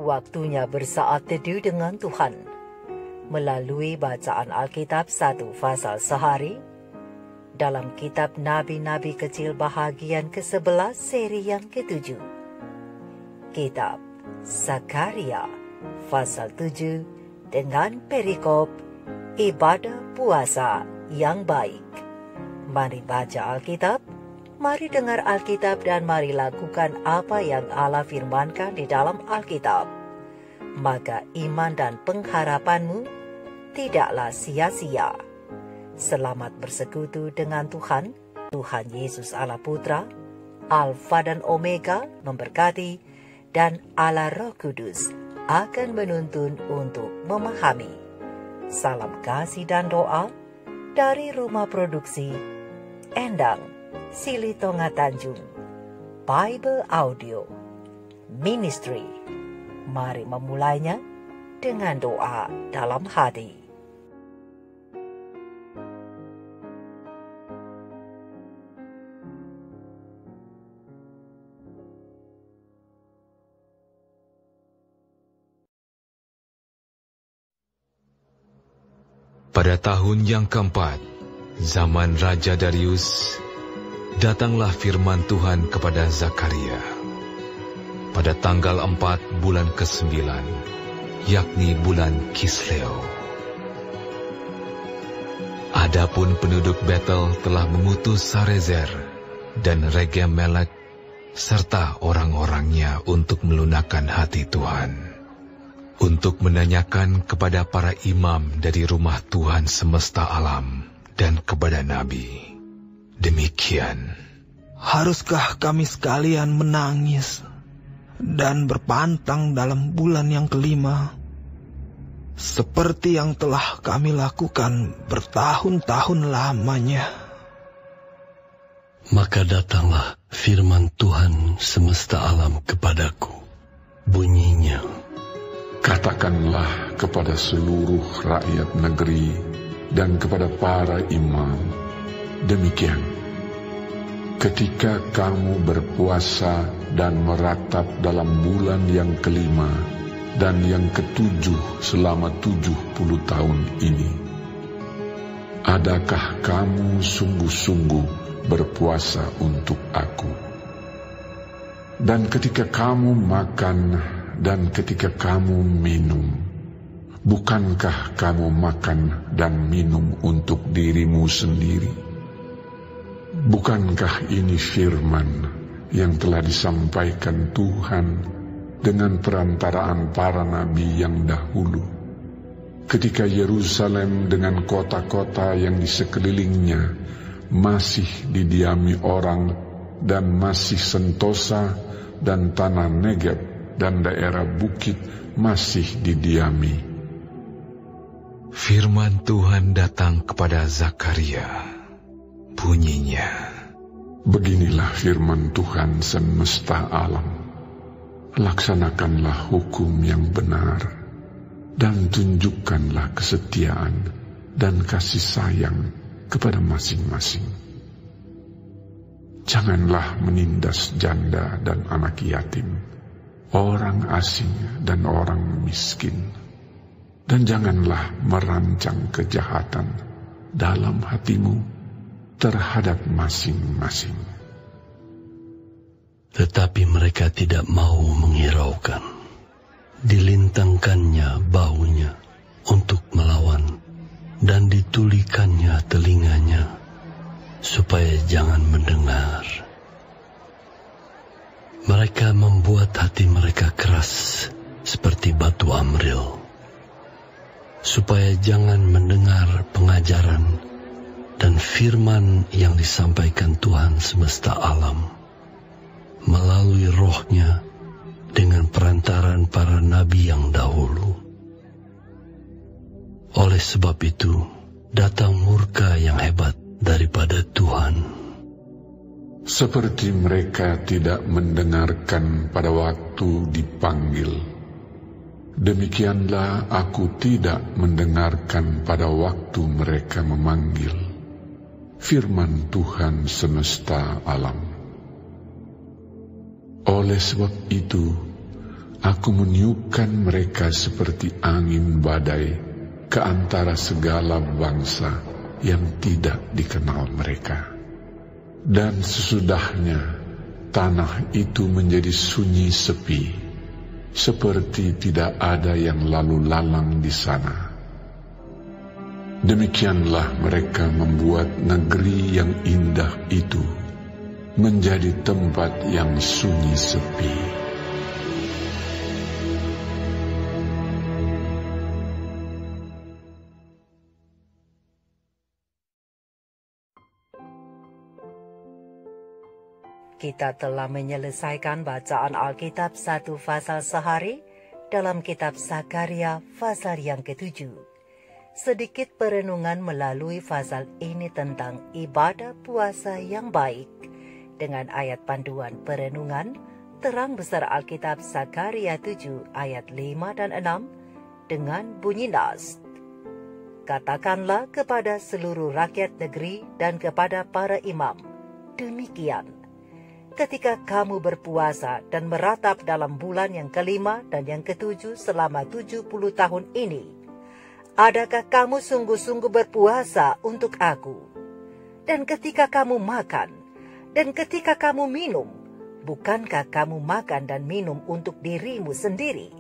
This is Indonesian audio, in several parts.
Waktunya bersaat teduh dengan Tuhan melalui bacaan Alkitab 1 pasal sehari dalam kitab Nabi-Nabi Kecil bahagian ke-11 seri yang ke-7. Kitab Zakaria pasal 7 dengan perikop ibadah puasa yang baik. Mari baca Alkitab, mari dengar Alkitab, dan mari lakukan apa yang Allah firmankan di dalam Alkitab. Maka iman dan pengharapanmu tidaklah sia-sia. Selamat bersekutu dengan Tuhan, Tuhan Yesus Allah Putra, Alfa dan Omega memberkati, dan Allah Roh Kudus akan menuntun untuk memahami. Salam kasih dan doa dari rumah produksi Endang Silitonga Tanjung Bible Audio Ministry. Mari memulainya dengan doa dalam hati. Pada tahun yang keempat, zaman Raja Darius, datanglah firman Tuhan kepada Zakaria. Pada tanggal 4 bulan ke-9, yakni bulan Kisleu. Adapun penduduk Betel telah mengutus Sarezer dan Regem-melek serta orang-orangnya untuk melunakkan hati Tuhan, untuk menanyakan kepada para imam dari rumah Tuhan semesta alam dan kepada nabi. Demikian, haruskah kami sekalian menangis dan berpantang dalam bulan yang kelima, seperti yang telah kami lakukan bertahun-tahun lamanya? Maka datanglah firman Tuhan semesta alam kepadaku. Bunyinya, katakanlah kepada seluruh rakyat negeri dan kepada para imam, demikian: ketika kamu berpuasa dan meratap dalam bulan yang kelima dan yang ketujuh selama 70 tahun ini, adakah kamu sungguh-sungguh berpuasa untuk aku? Dan ketika kamu makan dan ketika kamu minum, bukankah kamu makan dan minum untuk dirimu sendiri? Bukankah ini firman yang telah disampaikan Tuhan dengan perantaraan para nabi yang dahulu, ketika Yerusalem dengan kota-kota yang di sekelilingnya masih didiami orang, dan masih Sentosa dan tanah Negeb dan daerah bukit masih didiami? firman Tuhan datang kepada Zakaria. Bunyinya, beginilah firman Tuhan semesta alam: laksanakanlah hukum yang benar, dan tunjukkanlah kesetiaan dan kasih sayang kepada masing-masing. Janganlah menindas janda dan anak yatim, orang asing dan orang miskin, dan janganlah merancang kejahatan dalam hatimu terhadap masing-masing. Tetapi mereka tidak mau menghiraukan. Dilintangkannya bahunya untuk melawan, dan ditulikannya telinganya supaya jangan mendengar. Mereka membuat hati mereka keras seperti batu amril, supaya jangan mendengar pengajaran dan firman yang disampaikan Tuhan semesta alam melalui Roh-Nya dengan perantaran para nabi yang dahulu. Oleh sebab itu, datang murka yang hebat daripada Tuhan. Seperti mereka tidak mendengarkan pada waktu dipanggil, demikianlah aku tidak mendengarkan pada waktu mereka memanggil. Firman Tuhan semesta alam. Oleh sebab itu, Aku meniupkan mereka seperti angin badai ke antara segala bangsa yang tidak dikenal mereka. Dan sesudahnya tanah itu menjadi sunyi sepi, seperti tidak ada yang lalu lalang di sana. Demikianlah mereka membuat negeri yang indah itu menjadi tempat yang sunyi sepi. Kita telah menyelesaikan bacaan Alkitab 1 pasal sehari dalam kitab Zakaria pasal yang ke-7. Sedikit perenungan melalui pasal ini tentang ibadah puasa yang baik. Dengan ayat panduan perenungan, terang besar Alkitab Zakaria 7 ayat 5 dan 6 dengan bunyi nas. Katakanlah kepada seluruh rakyat negeri dan kepada para imam, demikian. Ketika kamu berpuasa dan meratap dalam bulan yang kelima dan yang ketujuh selama 70 tahun ini, adakah kamu sungguh-sungguh berpuasa untuk aku? Dan ketika kamu makan, dan ketika kamu minum, bukankah kamu makan dan minum untuk dirimu sendiri?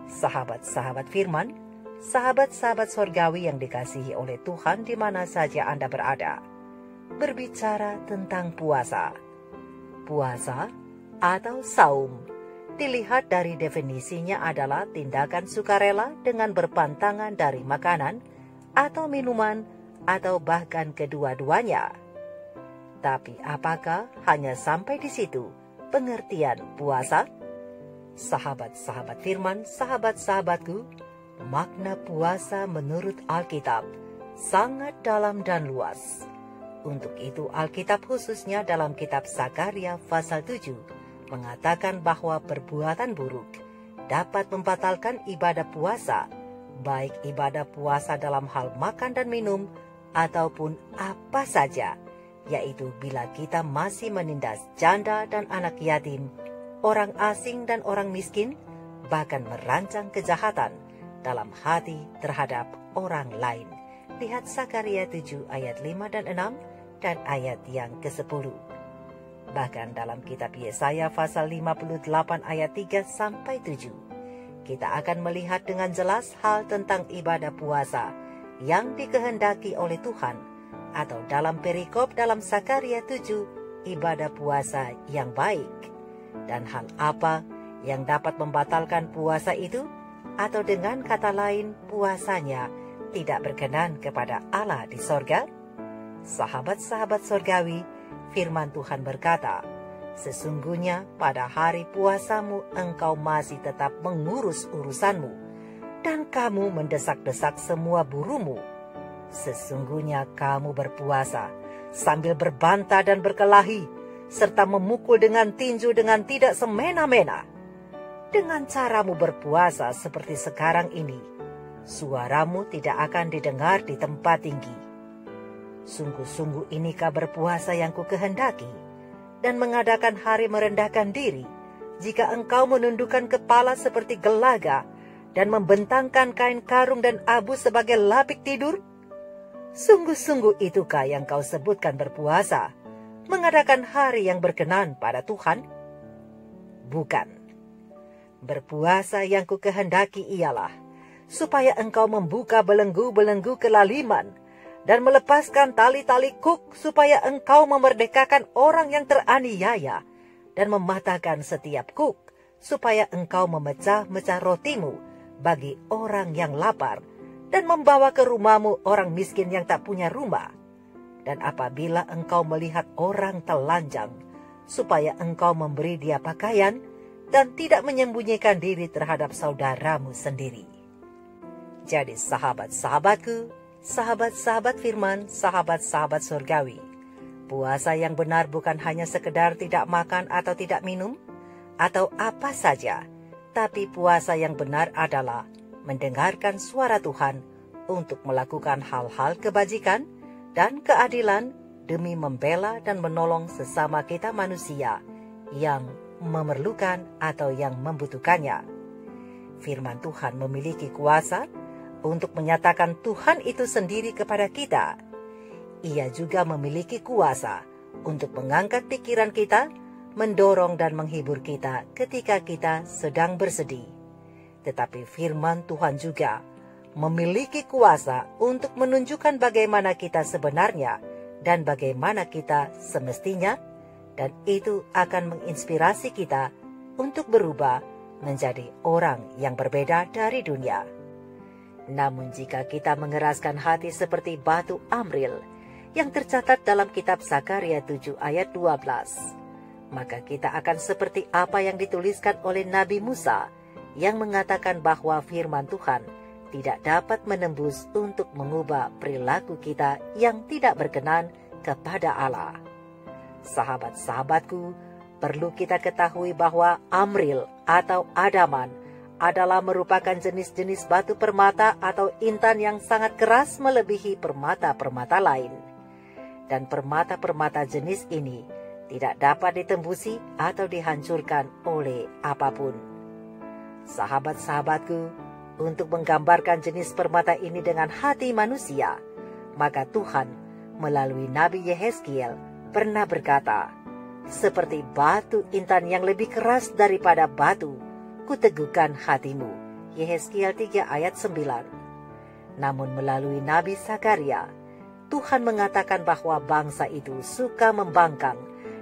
Sahabat-sahabat firman, sahabat-sahabat sorgawi yang dikasihi oleh Tuhan di mana saja Anda berada, berbicara tentang puasa. Puasa atau saum dilihat dari definisinya adalah tindakan sukarela dengan berpantangan dari makanan atau minuman atau bahkan kedua-duanya. Tapi apakah hanya sampai di situ pengertian puasa? Sahabat-sahabat firman, sahabat-sahabatku, makna puasa menurut Alkitab sangat dalam dan luas. Untuk itu Alkitab khususnya dalam kitab Zakaria pasal 7 mengatakan bahwa perbuatan buruk dapat membatalkan ibadah puasa, baik ibadah puasa dalam hal makan dan minum ataupun apa saja, yaitu bila kita masih menindas janda dan anak yatim, orang asing dan orang miskin, bahkan merancang kejahatan dalam hati terhadap orang lain. Lihat Zakaria 7 ayat 5 dan 6 dan ayat yang ke-10. Bahkan dalam kitab Yesaya pasal 58 ayat 3 sampai 7, kita akan melihat dengan jelas hal tentang ibadah puasa yang dikehendaki oleh Tuhan, atau dalam perikop dalam Zakaria 7, ibadah puasa yang baik. Dan hal apa yang dapat membatalkan puasa itu, atau dengan kata lain puasanya tidak berkenan kepada Allah di sorga? Sahabat-sahabat sorgawi, firman Tuhan berkata, sesungguhnya pada hari puasamu engkau masih tetap mengurus urusanmu, dan kamu mendesak-desak semua burumu. Sesungguhnya kamu berpuasa sambil berbantah dan berkelahi, serta memukul dengan tinju dengan tidak semena-mena. Dengan caramu berpuasa seperti sekarang ini, suaramu tidak akan didengar di tempat tinggi. Sungguh-sungguh inikah berpuasa yang kukehendaki, dan mengadakan hari merendahkan diri, jika engkau menundukkan kepala seperti gelaga, dan membentangkan kain karung dan abu sebagai lapik tidur? Sungguh-sungguh itukah yang kau sebutkan berpuasa, mengadakan hari yang berkenan pada Tuhan? Bukan. Berpuasa yang kukehendaki ialah supaya engkau membuka belenggu-belenggu kelaliman dan melepaskan tali-tali kuk, supaya engkau memerdekakan orang yang teraniaya dan mematahkan setiap kuk, supaya engkau memecah-mecah rotimu bagi orang yang lapar dan membawa ke rumahmu orang miskin yang tak punya rumah. Dan apabila engkau melihat orang telanjang, supaya engkau memberi dia pakaian dan tidak menyembunyikan diri terhadap saudaramu sendiri. Jadi sahabat-sahabatku, sahabat-sahabat firman, sahabat-sahabat surgawi, puasa yang benar bukan hanya sekedar tidak makan atau tidak minum, atau apa saja, tapi puasa yang benar adalah mendengarkan suara Tuhan untuk melakukan hal-hal kebajikan dan keadilan demi membela dan menolong sesama kita manusia yang memerlukan atau yang membutuhkannya. Firman Tuhan memiliki kuasa untuk menyatakan Tuhan itu sendiri kepada kita. Ia juga memiliki kuasa untuk mengangkat pikiran kita, mendorong dan menghibur kita ketika kita sedang bersedih. Tetapi firman Tuhan juga memiliki kuasa untuk menunjukkan bagaimana kita sebenarnya dan bagaimana kita semestinya, dan itu akan menginspirasi kita untuk berubah menjadi orang yang berbeda dari dunia. Namun jika kita mengeraskan hati seperti batu Amril yang tercatat dalam kitab Zakaria 7 ayat 12, maka kita akan seperti apa yang dituliskan oleh Nabi Musa yang mengatakan bahwa firman Tuhan tidak dapat menembus untuk mengubah perilaku kita yang tidak berkenan kepada Allah. Sahabat-sahabatku, perlu kita ketahui bahwa Amril atau Adaman adalah merupakan jenis-jenis batu permata atau intan yang sangat keras melebihi permata-permata lain. Dan permata-permata jenis ini tidak dapat ditembusi atau dihancurkan oleh apapun. Sahabat-sahabatku, untuk menggambarkan jenis permata ini dengan hati manusia, maka Tuhan melalui Nabi Yehezkiel pernah berkata, "Seperti batu intan yang lebih keras daripada batu, kuteguhkan hatimu." Yehezkiel 3 ayat 9. Namun melalui Nabi Zakaria, Tuhan mengatakan bahwa bangsa itu suka membangkang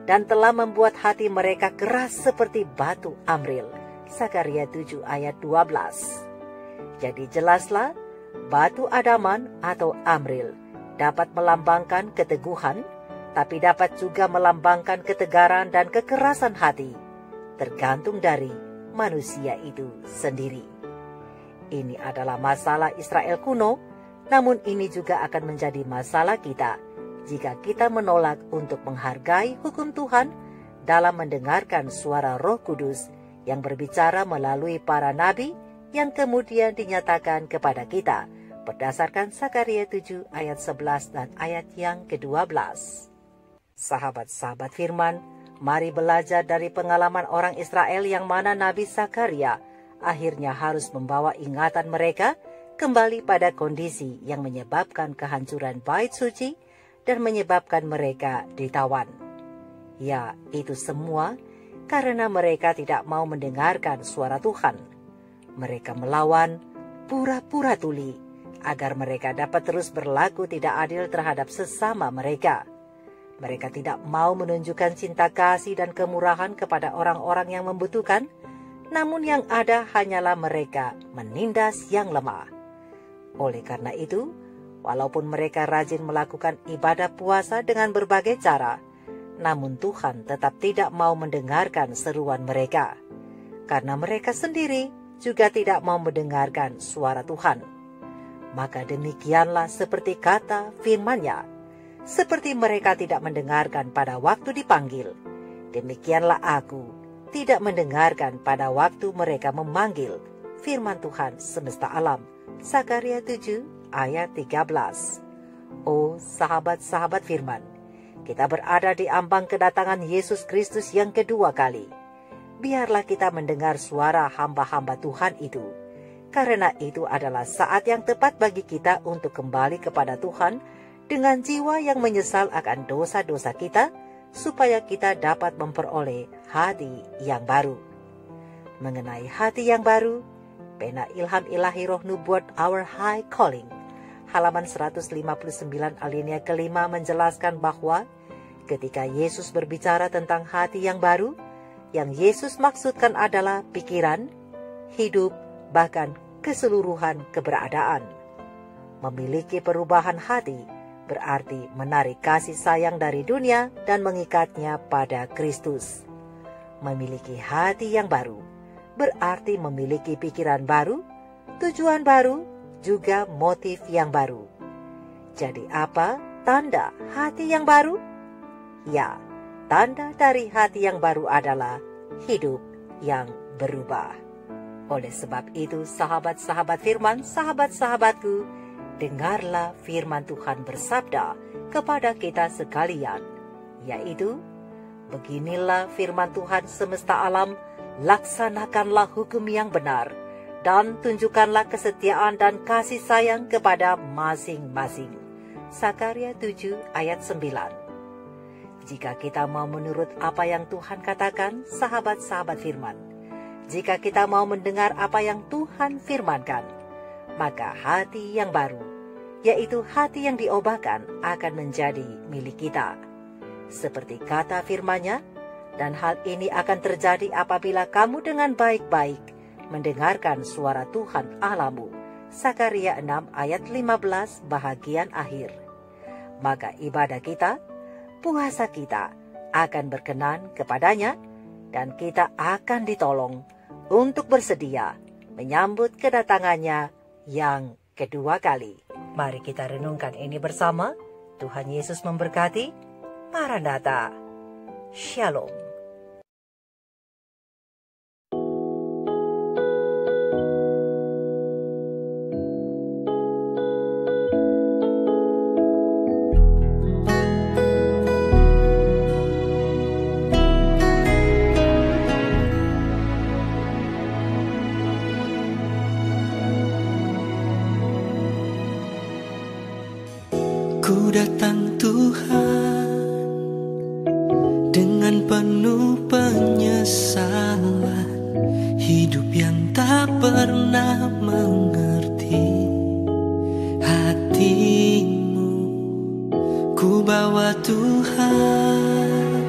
dan telah membuat hati mereka keras seperti batu Amril. Zakaria 7 ayat 12. Jadi jelaslah, batu Adaman atau Amril dapat melambangkan keteguhan, tapi dapat juga melambangkan ketegaran dan kekerasan hati, tergantung dari manusia itu sendiri. Ini adalah masalah Israel kuno, namun ini juga akan menjadi masalah kita jika kita menolak untuk menghargai hukum Tuhan dalam mendengarkan suara Roh Kudus yang berbicara melalui para nabi yang kemudian dinyatakan kepada kita berdasarkan Zakaria 7 ayat 11 dan ayat yang ke-12. Sahabat-sahabat firman, mari belajar dari pengalaman orang Israel yang mana Nabi Zakaria akhirnya harus membawa ingatan mereka kembali pada kondisi yang menyebabkan kehancuran bait suci dan menyebabkan mereka ditawan. Ya, itu semua karena mereka tidak mau mendengarkan suara Tuhan. Mereka melawan, pura-pura tuli, agar mereka dapat terus berlaku tidak adil terhadap sesama mereka. Mereka tidak mau menunjukkan cinta kasih dan kemurahan kepada orang-orang yang membutuhkan, namun yang ada hanyalah mereka menindas yang lemah. Oleh karena itu, walaupun mereka rajin melakukan ibadah puasa dengan berbagai cara, namun Tuhan tetap tidak mau mendengarkan seruan mereka, karena mereka sendiri juga tidak mau mendengarkan suara Tuhan. Maka demikianlah seperti kata firman-Nya, seperti mereka tidak mendengarkan pada waktu dipanggil, demikianlah aku tidak mendengarkan pada waktu mereka memanggil. Firman Tuhan semesta alam, Zakaria 7 ayat 13. Oh sahabat-sahabat firman, kita berada di ambang kedatangan Yesus Kristus yang kedua kali. Biarlah kita mendengar suara hamba-hamba Tuhan itu, karena itu adalah saat yang tepat bagi kita untuk kembali kepada Tuhan dengan jiwa yang menyesal akan dosa-dosa kita, supaya kita dapat memperoleh hati yang baru. Mengenai hati yang baru, pena ilham ilahi roh nubuat Our High Calling, halaman 159 alinea kelima menjelaskan bahwa ketika Yesus berbicara tentang hati yang baru, yang Yesus maksudkan adalah pikiran, hidup, bahkan keseluruhan keberadaan. Memiliki perubahan hati berarti menarik kasih sayang dari dunia dan mengikatnya pada Kristus. Memiliki hati yang baru berarti memiliki pikiran baru, tujuan baru, juga motif yang baru. Jadi apa tanda hati yang baru? Ya, tanda dari hati yang baru adalah hidup yang berubah. Oleh sebab itu, sahabat-sahabat firman, sahabat-sahabatku, dengarlah firman Tuhan bersabda kepada kita sekalian, yaitu, beginilah firman Tuhan semesta alam, laksanakanlah hukum yang benar, dan tunjukkanlah kesetiaan dan kasih sayang kepada masing-masing. Sakaria 7 ayat 9. Jika kita mau menurut apa yang Tuhan katakan, sahabat-sahabat firman, jika kita mau mendengar apa yang Tuhan firmankan, maka hati yang baru, yaitu hati yang diubahkan, akan menjadi milik kita. Seperti kata firman-Nya, dan hal ini akan terjadi apabila kamu dengan baik-baik mendengarkan suara Tuhan Allahmu. Sakaria 6 ayat 15 bahagian akhir. Maka ibadah kita, puasa kita akan berkenan kepadanya, dan kita akan ditolong untuk bersedia menyambut kedatangannya yang kedua kali. Mari kita renungkan ini bersama. Tuhan Yesus memberkati. Maranatha. Shalom. Ku datang Tuhan dengan penuh penyesalan, hidup yang tak pernah mengerti hati-Mu. Ku bawa Tuhan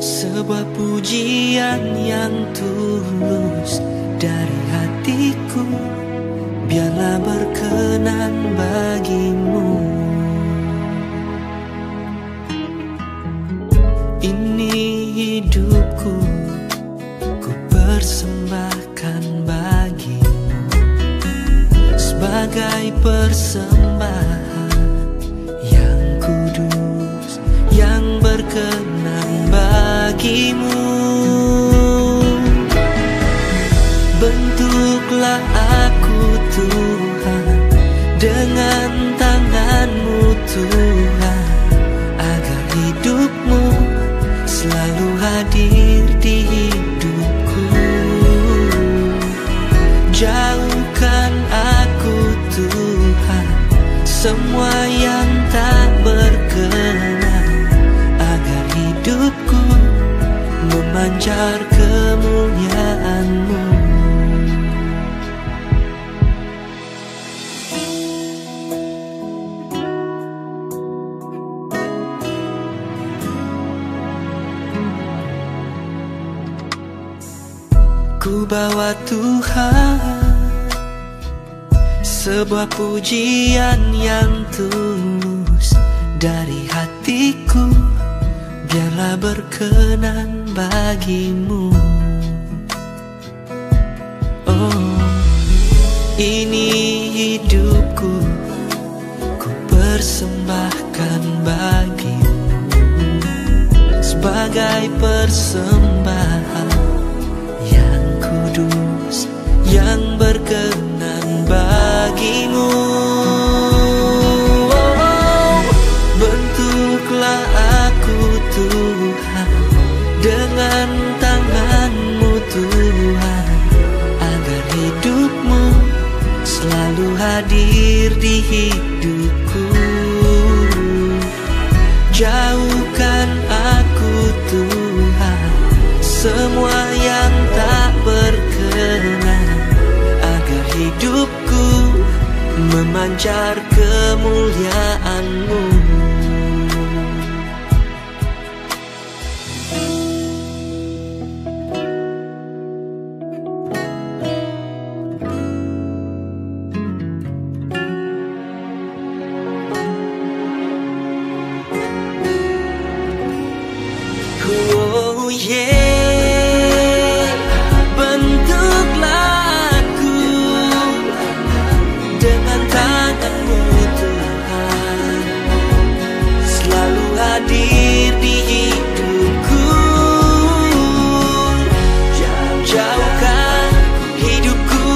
sebuah pujian yang tulus dari hatiku, biarlah berkenan bagi-Mu. Ini hidupku, ku persembahkan bagi-Mu sebagai persembahan yang kudus, yang berkenan bagi-Mu. Bentuklah aku Tuhan dengan tangan-Mu Tuhan, agar hidup-Mu selalu hadir di hidupku. Jauhkan aku Tuhan semua yang tak berkenan, agar hidupku memancar kemuliaan-Mu. Ku bawa Tuhan sebuah pujian yang tulus dari hatiku, biarlah berkenan bagi-Mu. Oh, ini hidupku, ku persembahkan bagi-Mu sebagai persembahan yang kudus, yang berkenan bagi-Mu. Oh, bentuklah aku Tuhan dengan tangan-Mu Tuhan, agar hidup-Mu selalu hadir di hidupku. Jauhkan aku Tuhan semua yang tak berkenan, agar hidupku memancar kemuliaan-Mu. Oh yeah, bentuklah aku dengan tangan-Mu Tuhan, selalu hadir di hidupku. Jauhkan hidupku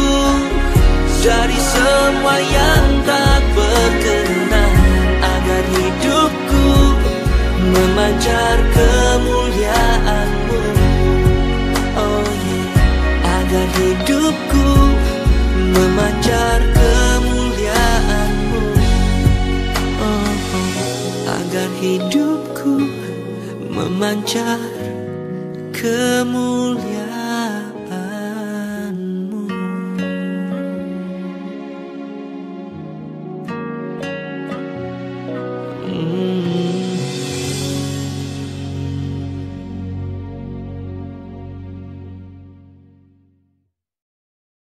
dari semua yang tak berkenan, agar hidupku memancar kemuliaan-Mu. fajar kemuliaan.